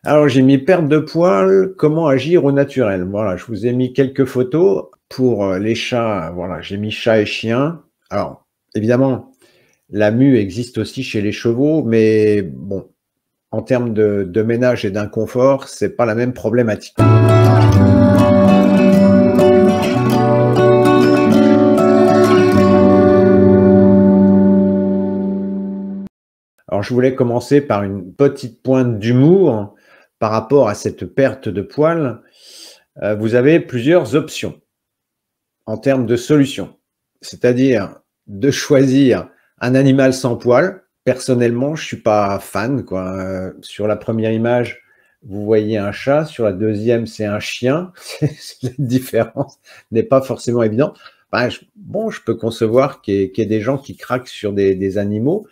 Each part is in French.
Alors, j'ai mis perte de poils, comment agir au naturel. Voilà, je vous ai mis quelques photos pour les chats. Voilà, j'ai mis chat et chien. Alors, évidemment, la mue existe aussi chez les chevaux, mais bon, en termes de ménage et d'inconfort, c'est pas la même problématique. Alors, je voulais commencer par une petite pointe d'humour par rapport à cette perte de poils. Vous avez plusieurs options en termes de solutions, c'est-à-dire de choisir un animal sans poils. Personnellement, je suis pas fan, quoi. Sur la première image, vous voyez un chat, sur la deuxième, c'est un chien. La différence n'est pas forcément évidente. Ben, bon, je peux concevoir qu'il y ait des gens qui craquent sur des animaux,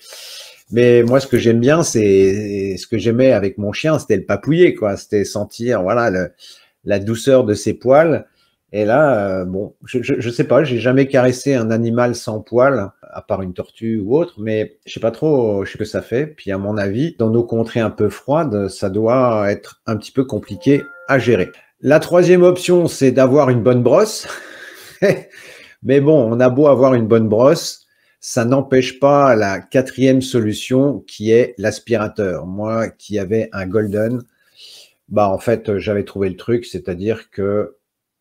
mais moi, ce que j'aime bien, c'est ce que j'aimais avec mon chien, c'était le papouiller, quoi. C'était sentir, voilà, la douceur de ses poils. Et là, bon, je sais pas, j'ai jamais caressé un animal sans poils, à part une tortue ou autre, mais je sais pas trop ce que ça fait. Puis à mon avis, dans nos contrées un peu froides, ça doit être un petit peu compliqué à gérer. La troisième option, c'est d'avoir une bonne brosse. Mais bon, on a beau avoir une bonne brosse, ça n'empêche pas la quatrième solution qui est l'aspirateur. Moi qui avais un Golden, bah en fait, j'avais trouvé le truc, c'est-à-dire que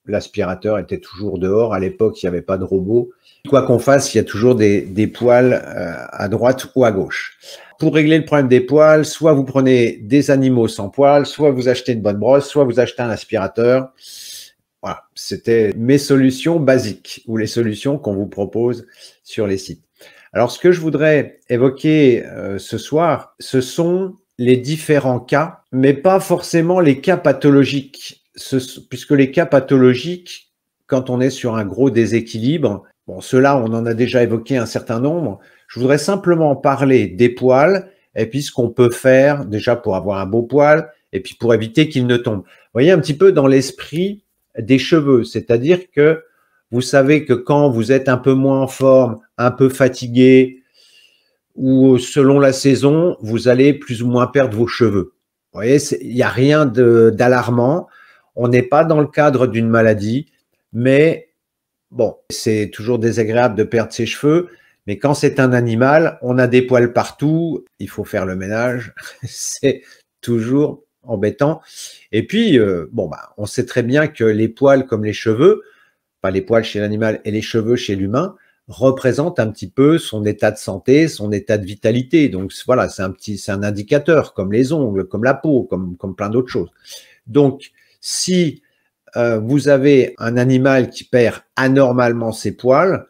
l'aspirateur était toujours dehors. À l'époque, il n'y avait pas de robot. Quoi qu'on fasse, il y a toujours des poils à droite ou à gauche. Pour régler le problème des poils, soit vous prenez des animaux sans poils, soit vous achetez une bonne brosse, soit vous achetez un aspirateur. Voilà, c'était mes solutions basiques ou les solutions qu'on vous propose sur les sites. Alors, ce que je voudrais évoquer ce soir, ce sont les différents cas, mais pas forcément les cas pathologiques, puisque les cas pathologiques, quand on est sur un gros déséquilibre, bon, ceux-là, on en a déjà évoqué un certain nombre. Je voudrais simplement parler des poils et puis ce qu'on peut faire déjà pour avoir un beau poil et puis pour éviter qu'il ne tombe. Vous voyez un petit peu dans l'esprit des cheveux, c'est-à-dire que vous savez que quand vous êtes un peu moins en forme, un peu fatigué, ou selon la saison, vous allez plus ou moins perdre vos cheveux. Vous voyez, il n'y a rien d'alarmant. On n'est pas dans le cadre d'une maladie, mais bon, c'est toujours désagréable de perdre ses cheveux. Mais quand c'est un animal, on a des poils partout, il faut faire le ménage. C'est toujours embêtant. Et puis, bon, bah, on sait très bien que les poils comme les cheveux, pas les poils chez l'animal et les cheveux chez l'humain, représentent un petit peu son état de santé, son état de vitalité. Donc voilà, c'est un indicateur, comme les ongles, comme la peau, comme plein d'autres choses. Donc, si vous avez un animal qui perd anormalement ses poils,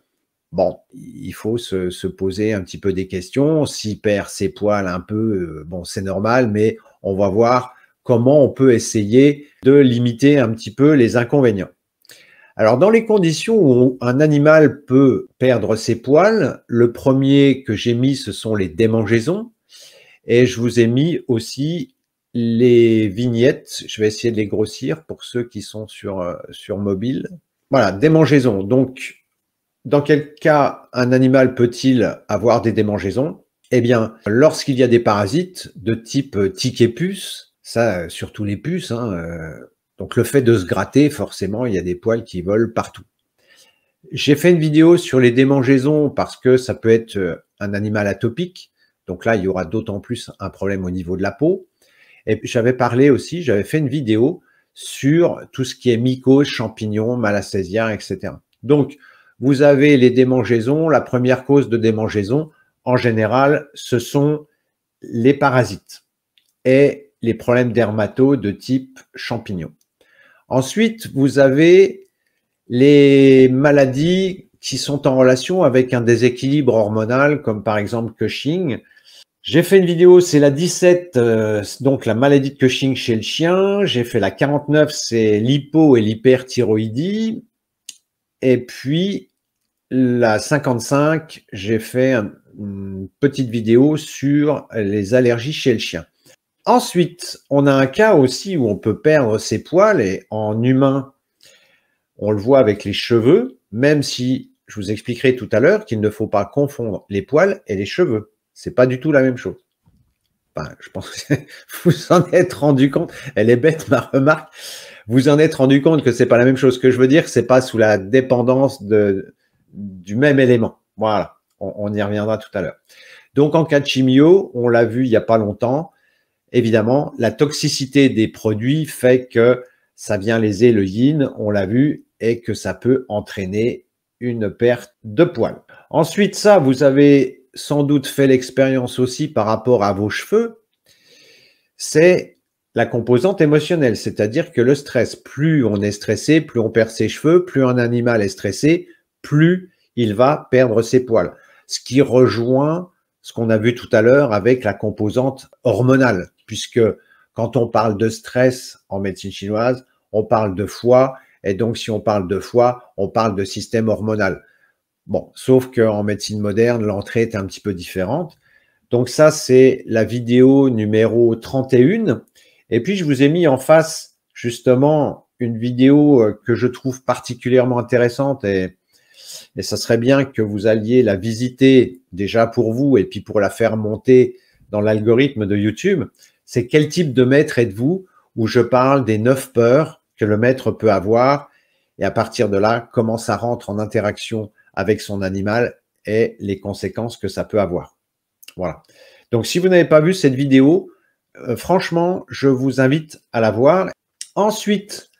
bon, il faut se poser un petit peu des questions. S'il perd ses poils un peu, bon, c'est normal, mais on va voir comment on peut essayer de limiter un petit peu les inconvénients. Alors, dans les conditions où un animal peut perdre ses poils, le premier que j'ai mis, ce sont les démangeaisons. Et je vous ai mis aussi les vignettes. Je vais essayer de les grossir pour ceux qui sont sur mobile. Voilà, démangeaisons. Donc, dans quel cas un animal peut-il avoir des démangeaisons? Eh bien, lorsqu'il y a des parasites de type tique et puce, ça, surtout les puces, hein, donc le fait de se gratter, forcément, il y a des poils qui volent partout. J'ai fait une vidéo sur les démangeaisons parce que ça peut être un animal atopique. Donc là, il y aura d'autant plus un problème au niveau de la peau. Et j'avais parlé aussi, j'avais fait une vidéo sur tout ce qui est mycoses, champignons, malassezia, etc. Donc, vous avez les démangeaisons. La première cause de démangeaison, en général, ce sont les parasites et les problèmes dermato de type champignon. Ensuite, vous avez les maladies qui sont en relation avec un déséquilibre hormonal, comme par exemple Cushing. J'ai fait une vidéo, c'est la 17, donc la maladie de Cushing chez le chien. J'ai fait la 49, c'est l'hypo et l'hyperthyroïdie. Et puis la 55, j'ai fait une petite vidéo sur les allergies chez le chien. Ensuite, on a un cas aussi où on peut perdre ses poils et en humain, on le voit avec les cheveux, même si je vous expliquerai tout à l'heure qu'il ne faut pas confondre les poils et les cheveux. C'est pas du tout la même chose. Enfin, je pense que vous en êtes rendu compte. Elle est bête, ma remarque. Vous en êtes rendu compte que c'est pas la même chose. Ce que je veux dire, c'est pas sous la dépendance du même élément. Voilà. On y reviendra tout à l'heure. Donc, en cas de chimio, on l'a vu il y a pas longtemps, évidemment, la toxicité des produits fait que ça vient léser le yin, on l'a vu, et que ça peut entraîner une perte de poils. Ensuite, ça, vous avez sans doute fait l'expérience aussi par rapport à vos cheveux, c'est la composante émotionnelle, c'est-à-dire que le stress, plus on est stressé, plus on perd ses cheveux, plus un animal est stressé, plus il va perdre ses poils. Ce qui rejoint ce qu'on a vu tout à l'heure avec la composante hormonale, puisque quand on parle de stress en médecine chinoise, on parle de foie, et donc si on parle de foie, on parle de système hormonal. Bon, sauf qu'en médecine moderne, l'entrée est un petit peu différente. Donc ça, c'est la vidéo numéro 31. Et puis, je vous ai mis en face, justement, une vidéo que je trouve particulièrement intéressante et ça serait bien que vous alliez la visiter déjà pour vous et puis pour la faire monter dans l'algorithme de YouTube. C'est quel type de maître êtes-vous, où je parle des 9 peurs que le maître peut avoir et à partir de là, comment ça rentre en interaction avec son animal et les conséquences que ça peut avoir. Voilà. Donc, si vous n'avez pas vu cette vidéo, franchement, je vous invite à la voir. Ensuite,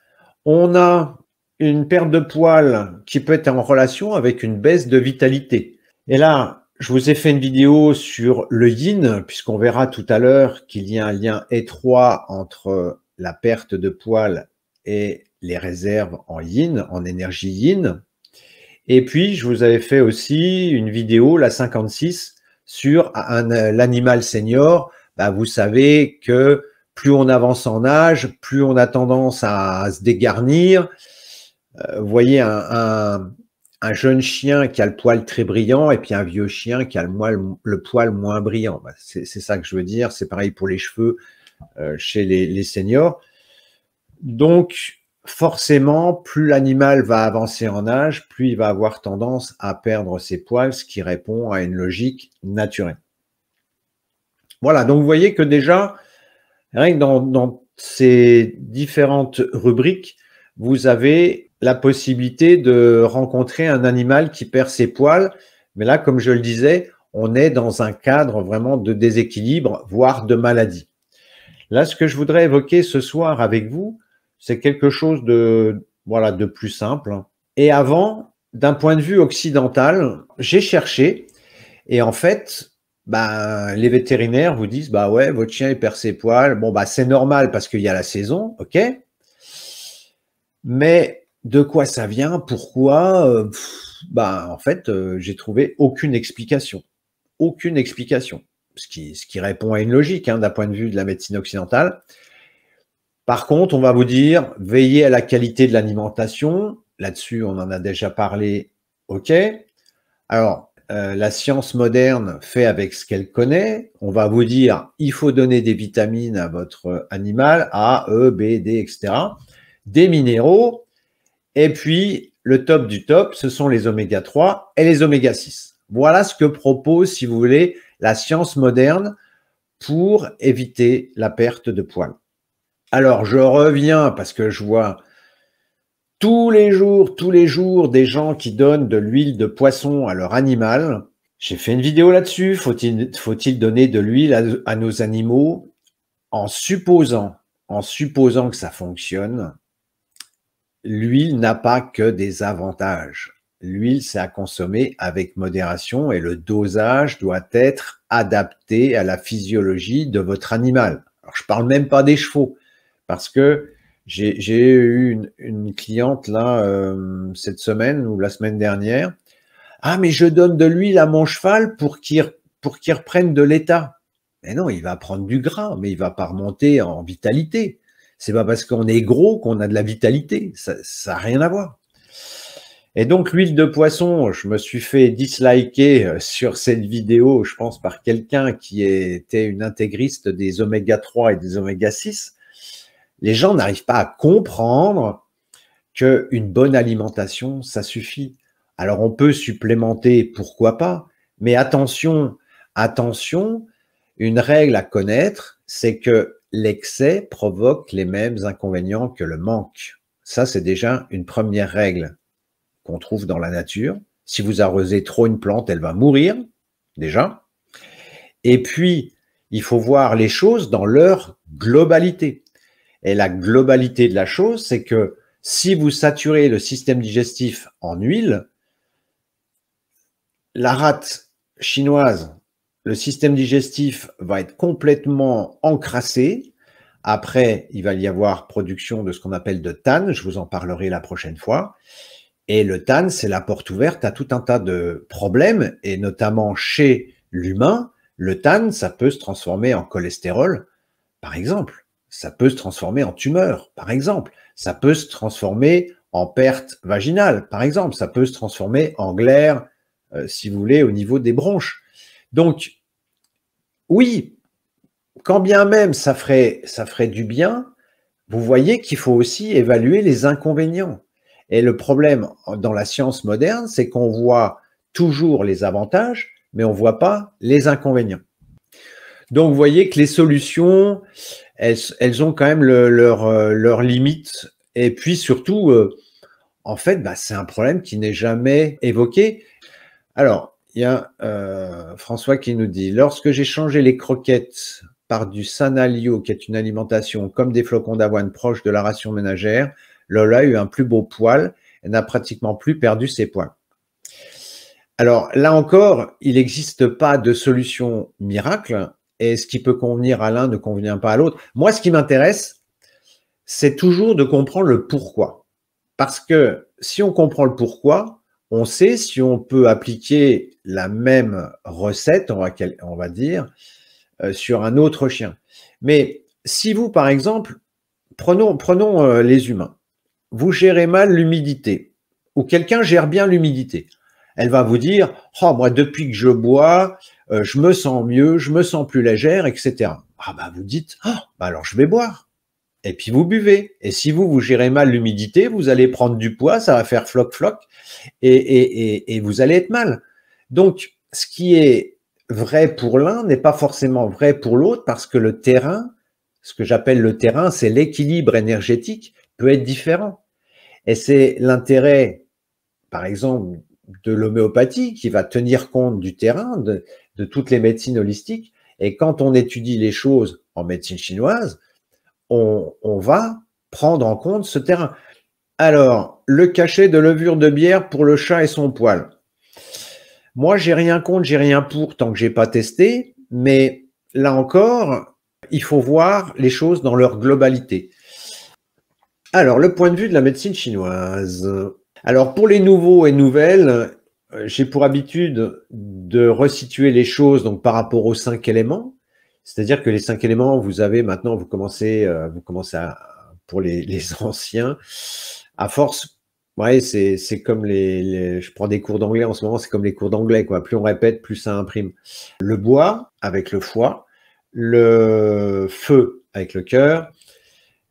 on a une perte de poils qui peut être en relation avec une baisse de vitalité. Et là, je vous ai fait une vidéo sur le yin, puisqu'on verra tout à l'heure qu'il y a un lien étroit entre la perte de poils et les réserves en yin, en énergie yin. Et puis, je vous avais fait aussi une vidéo, la 56, sur l'animal senior. Bah, vous savez que plus on avance en âge, plus on a tendance à se dégarnir. Vous voyez un jeune chien qui a le poil très brillant et puis un vieux chien qui a le poil moins brillant. Bah, c'est ça que je veux dire. C'est pareil pour les cheveux chez les seniors. Donc, forcément, plus l'animal va avancer en âge, plus il va avoir tendance à perdre ses poils, ce qui répond à une logique naturelle. Voilà, donc vous voyez que déjà, rien que dans ces différentes rubriques, vous avez la possibilité de rencontrer un animal qui perd ses poils. Mais là, comme je le disais, on est dans un cadre vraiment de déséquilibre, voire de maladie. Là, ce que je voudrais évoquer ce soir avec vous, c'est quelque chose de, voilà, de plus simple. Et avant, d'un point de vue occidental, j'ai cherché et en fait, bah, les vétérinaires vous disent, bah ouais, votre chien il perd ses poils. Bon, bah, c'est normal parce qu'il y a la saison, ok. Mais de quoi ça vient? Pourquoi? Bah, en fait, j'ai trouvé aucune explication. Aucune explication. Ce qui répond à une logique hein, d'un point de vue de la médecine occidentale. Par contre, on va vous dire, veillez à la qualité de l'alimentation. Là-dessus, on en a déjà parlé. OK. Alors, la science moderne fait avec ce qu'elle connaît. On va vous dire, il faut donner des vitamines à votre animal, A, E, B, D, etc. Des minéraux. Et puis, le top du top, ce sont les oméga 3 et les oméga 6. Voilà ce que propose, si vous voulez, la science moderne pour éviter la perte de poils. Alors, je reviens parce que je vois tous les jours, des gens qui donnent de l'huile de poisson à leur animal. J'ai fait une vidéo là-dessus. Faut-il donner de l'huile à nos animaux en supposant que ça fonctionne? L'huile n'a pas que des avantages. L'huile, c'est à consommer avec modération et le dosage doit être adapté à la physiologie de votre animal. Alors, je parle même pas des chevaux parce que j'ai eu une cliente là cette semaine ou la semaine dernière. Ah, mais je donne de l'huile à mon cheval pour qu'il reprenne de l'état. Mais non, il va prendre du gras, mais il va pas remonter en vitalité. C'est pas parce qu'on est gros qu'on a de la vitalité. Ça n'a rien à voir. Et donc, l'huile de poisson, je me suis fait disliker sur cette vidéo, je pense, par quelqu'un qui était une intégriste des oméga 3 et des oméga 6. Les gens n'arrivent pas à comprendre qu'une bonne alimentation, ça suffit. Alors, on peut supplémenter, pourquoi pas, mais attention, une règle à connaître, c'est que l'excès provoque les mêmes inconvénients que le manque. Ça, c'est déjà une première règle qu'on trouve dans la nature. Si vous arrosez trop une plante, elle va mourir, déjà. Et puis, il faut voir les choses dans leur globalité. Et la globalité de la chose, c'est que si vous saturez le système digestif en huile, la rate chinoise, le système digestif va être complètement encrassé. Après, il va y avoir production de ce qu'on appelle de than, je vous en parlerai la prochaine fois. Et le than, c'est la porte ouverte à tout un tas de problèmes, et notamment chez l'humain, le than, ça peut se transformer en cholestérol, par exemple. Ça peut se transformer en tumeur, par exemple. Ça peut se transformer en perte vaginale, par exemple. Ça peut se transformer en glaire, si vous voulez, au niveau des bronches. Donc, oui, quand bien même ça ferait du bien, vous voyez qu'il faut aussi évaluer les inconvénients. Et le problème dans la science moderne, c'est qu'on voit toujours les avantages, mais on ne voit pas les inconvénients. Donc, vous voyez que les solutions, elles ont quand même leurs limites. Et puis surtout, en fait, c'est un problème qui n'est jamais évoqué. Alors, il y a François qui nous dit « Lorsque j'ai changé les croquettes par du sanalio, qui est une alimentation comme des flocons d'avoine proches de la ration ménagère, Lola a eu un plus beau poil et n'a pratiquement plus perdu ses poils. » Alors, là encore, il n'existe pas de solution miracle, et ce qui peut convenir à l'un ne convient pas à l'autre. Moi, ce qui m'intéresse, c'est toujours de comprendre le pourquoi. Parce que si on comprend le pourquoi, on sait si on peut appliquer la même recette, on va dire, sur un autre chien. Mais si vous, par exemple, prenons les humains, vous gérez mal l'humidité, ou quelqu'un gère bien l'humidité, elle va vous dire « Oh, moi, depuis que je bois, je me sens mieux, je me sens plus légère, etc. » Ah vous dites « Oh, alors je vais boire. » Et puis vous buvez. Et si vous gérez mal l'humidité, vous allez prendre du poids, ça va faire floc-floc, et vous allez être mal. Donc, ce qui est vrai pour l'un n'est pas forcément vrai pour l'autre, parce que le terrain, ce que j'appelle le terrain, c'est l'équilibre énergétique, peut être différent. Et c'est l'intérêt, par exemple, de l'homéopathie qui va tenir compte du terrain, de toutes les médecines holistiques. Et quand on étudie les choses en médecine chinoise, on va prendre en compte ce terrain. Alors, le cachet de levure de bière pour le chat et son poil. Moi, j'ai rien contre, j'ai rien pour tant que j'ai pas testé, mais là encore, il faut voir les choses dans leur globalité. Alors, le point de vue de la médecine chinoise. Alors, pour les nouveaux et nouvelles, j'ai pour habitude de resituer les choses donc par rapport aux 5 éléments. C'est-à-dire que les 5 éléments, vous avez maintenant, vous commencez à, pour les anciens, à force, ouais, c'est comme je prends des cours d'anglais en ce moment, c'est comme les cours d'anglais, quoi. Plus on répète, plus ça imprime. Le bois avec le foie, le feu avec le cœur,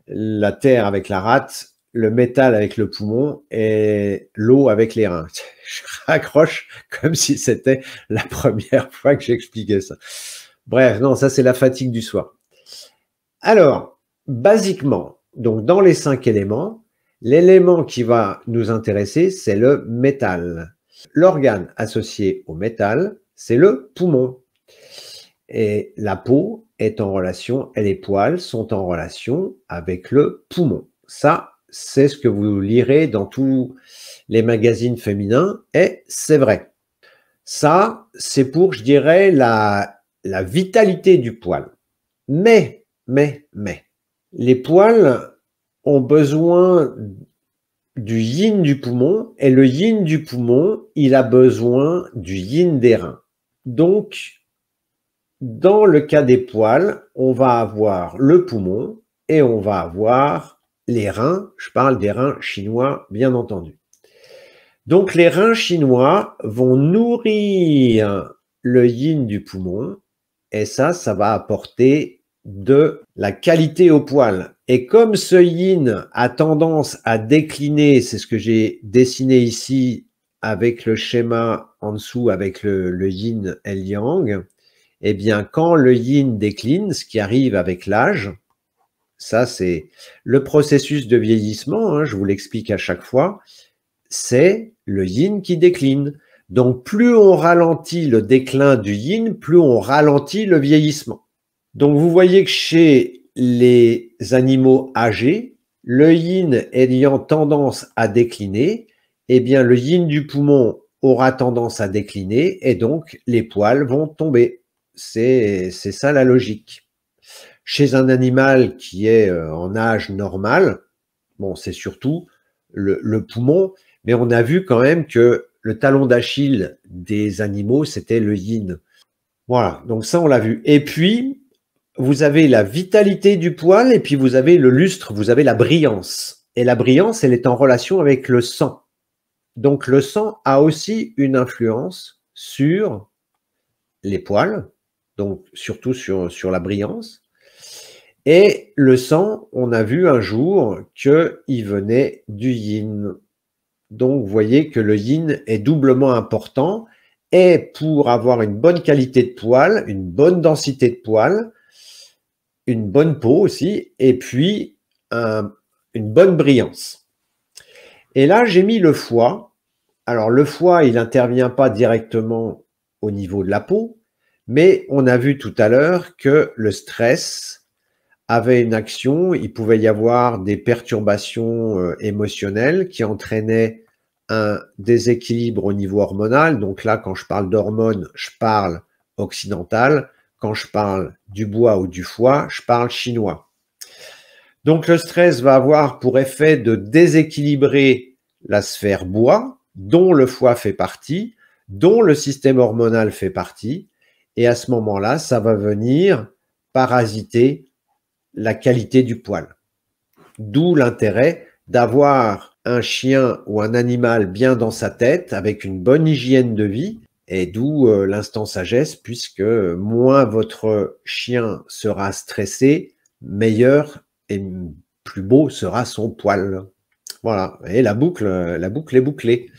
la terre avec la rate, le métal avec le poumon et l'eau avec les reins. Je raccroche comme si c'était la première fois que j'expliquais ça. Bref, non, ça c'est la fatigue du soir. Alors, basiquement, donc dans les 5 éléments, l'élément qui va nous intéresser, c'est le métal. L'organe associé au métal, c'est le poumon. Et la peau est en relation, et les poils sont en relation avec le poumon. Ça, c'est ce que vous lirez dans tous les magazines féminins, et c'est vrai. Ça, c'est pour, je dirais, la vitalité du poil. Mais, les poils ont besoin du yin du poumon, et le yin du poumon, il a besoin du yin des reins. Donc, dans le cas des poils, on va avoir le poumon et on va avoir les reins. Je parle des reins chinois, bien entendu. Donc, les reins chinois vont nourrir le yin du poumon et ça va apporter de la qualité au poil. Et comme ce yin a tendance à décliner, c'est ce que j'ai dessiné ici avec le schéma en dessous avec le yin et le yang, Eh bien, quand le yin décline, ce qui arrive avec l'âge, ça c'est le processus de vieillissement, hein, je vous l'explique à chaque fois, c'est le yin qui décline. Donc, plus on ralentit le déclin du yin, plus on ralentit le vieillissement. Donc, vous voyez que chez les animaux âgés, le yin ayant tendance à décliner, eh bien, le yin du poumon aura tendance à décliner et donc les poils vont tomber. C'est ça la logique. Chez un animal qui est en âge normal, bon, c'est surtout le poumon, mais on a vu quand même que le talon d'Achille des animaux, c'était le yin. Voilà, donc ça, on l'a vu. Et puis, vous avez la vitalité du poil et puis vous avez le lustre, vous avez la brillance. Et la brillance, elle est en relation avec le sang. Donc, le sang a aussi une influence sur les poils, donc surtout sur la brillance. Et le sang, on a vu un jour qu'il venait du yin. Donc, vous voyez que le yin est doublement important et pour avoir une bonne qualité de poil, une bonne densité de poil, une bonne peau aussi, et puis une bonne brillance. Et là, j'ai mis le foie. Alors, le foie, il n'intervient pas directement au niveau de la peau, mais on a vu tout à l'heure que le stress avait une action, il pouvait y avoir des perturbations émotionnelles qui entraînaient un déséquilibre au niveau hormonal. Donc là, quand je parle d'hormones, je parle occidental. Quand je parle du bois ou du foie, je parle chinois. Donc le stress va avoir pour effet de déséquilibrer la sphère bois, dont le foie fait partie, dont le système hormonal fait partie. Et à ce moment-là, ça va venir parasiter la qualité du poil. D'où l'intérêt d'avoir un chien ou un animal bien dans sa tête, avec une bonne hygiène de vie, et d'où l'instant sagesse, puisque moins votre chien sera stressé, meilleur et plus beau sera son poil. Voilà, et la boucle est bouclée.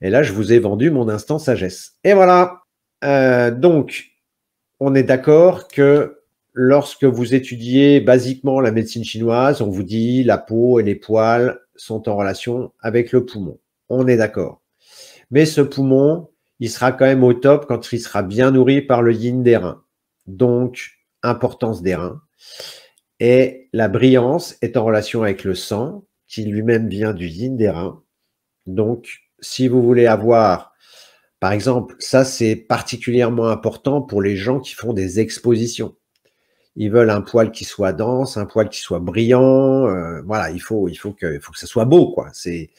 Et là, je vous ai vendu mon instant sagesse. Et voilà. Donc, on est d'accord que lorsque vous étudiez basiquement la médecine chinoise, on vous dit la peau et les poils sont en relation avec le poumon. On est d'accord. Mais ce poumon, il sera quand même au top quand il sera bien nourri par le yin des reins. Donc, importance des reins. Et la brillance est en relation avec le sang, qui lui-même vient du yin des reins. Donc, si vous voulez avoir, par exemple, ça c'est particulièrement important pour les gens qui font des expositions. Ils veulent un poil qui soit dense, un poil qui soit brillant. Voilà, il faut que ça soit beau, quoi. C'est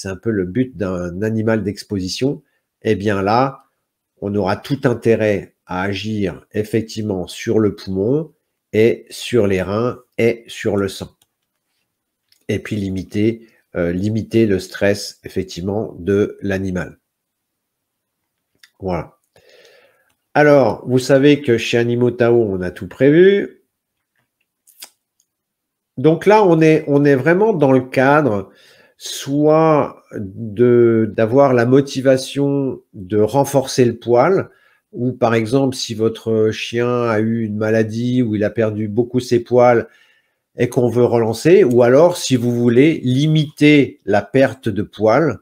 un peu le but d'un animal d'exposition. Eh bien là, on aura tout intérêt à agir effectivement sur le poumon et sur les reins et sur le sang. Et puis limiter le stress effectivement de l'animal. Voilà. Alors, vous savez que chez Animotao, on a tout prévu. Donc là, on est vraiment dans le cadre soit d'avoir la motivation de renforcer le poil, ou par exemple, si votre chien a eu une maladie ou il a perdu beaucoup ses poils et qu'on veut relancer, ou alors si vous voulez limiter la perte de poils,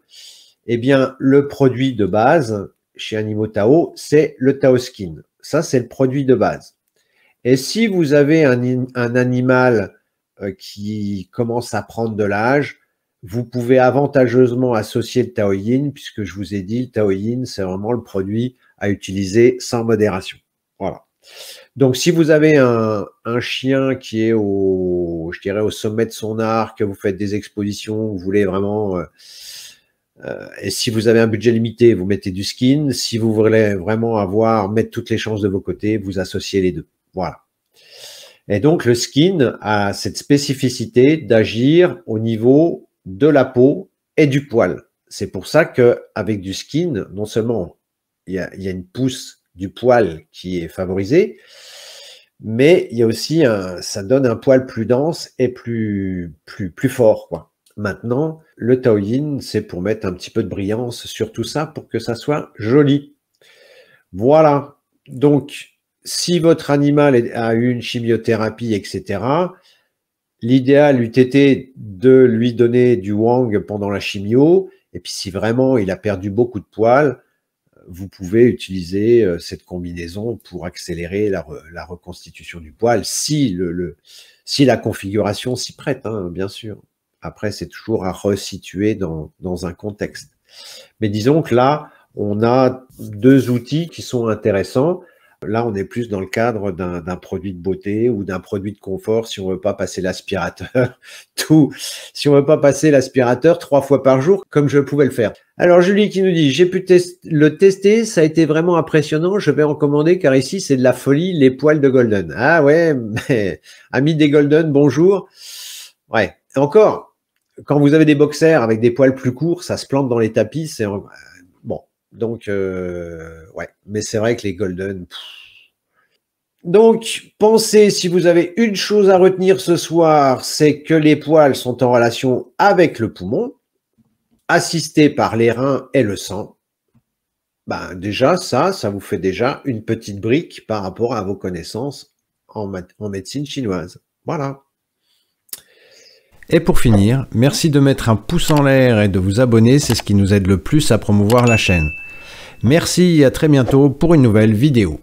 eh bien, le produit de base chez Animotao, c'est le Tao Skin. Ça, c'est le produit de base. Et si vous avez un animal qui commence à prendre de l'âge, vous pouvez avantageusement associer le Tao Yin, puisque je vous ai dit, le Tao Yin, c'est vraiment le produit à utiliser sans modération. Voilà. Donc, si vous avez un chien qui est je dirais, au sommet de son art, que vous faites des expositions, vous voulez vraiment... et si vous avez un budget limité, vous mettez du skin. Si vous voulez vraiment mettre toutes les chances de vos côtés, vous associez les deux. Voilà. Et donc, le skin a cette spécificité d'agir au niveau de la peau et du poil. C'est pour ça qu'avec du skin, non seulement il y a une pousse du poil qui est favorisée, mais il y a aussi ça donne un poil plus dense et plus fort, quoi. Maintenant, le Tao Yin, c'est pour mettre un petit peu de brillance sur tout ça pour que ça soit joli. Voilà. Donc, si votre animal a eu une chimiothérapie, etc., l'idéal eût été de lui donner du Wang pendant la chimio. Et puis, si vraiment il a perdu beaucoup de poils, vous pouvez utiliser cette combinaison pour accélérer la reconstitution du poil, si la configuration s'y prête, hein, bien sûr. Après, c'est toujours à resituer dans un contexte. Mais disons que là, on a deux outils qui sont intéressants. Là, on est plus dans le cadre d'un produit de beauté ou d'un produit de confort si on ne veut pas passer l'aspirateur. Si on ne veut pas passer l'aspirateur 3 fois par jour, comme je pouvais le faire. Alors, Julie qui nous dit, j'ai pu le tester, ça a été vraiment impressionnant, je vais en commander car ici, c'est de la folie, les poils de Golden. Ah ouais, mais, amis des Golden, bonjour. Ouais, et encore, quand vous avez des boxers avec des poils plus courts, ça se plante dans les tapis, c'est... Bon, donc, ouais, mais c'est vrai que les Golden... Donc, pensez, si vous avez une chose à retenir ce soir, c'est que les poils sont en relation avec le poumon, assistés par les reins et le sang. Ben, déjà, ça vous fait déjà une petite brique par rapport à vos connaissances en médecine chinoise. Voilà. Et pour finir, merci de mettre un pouce en l'air et de vous abonner, c'est ce qui nous aide le plus à promouvoir la chaîne. Merci et à très bientôt pour une nouvelle vidéo.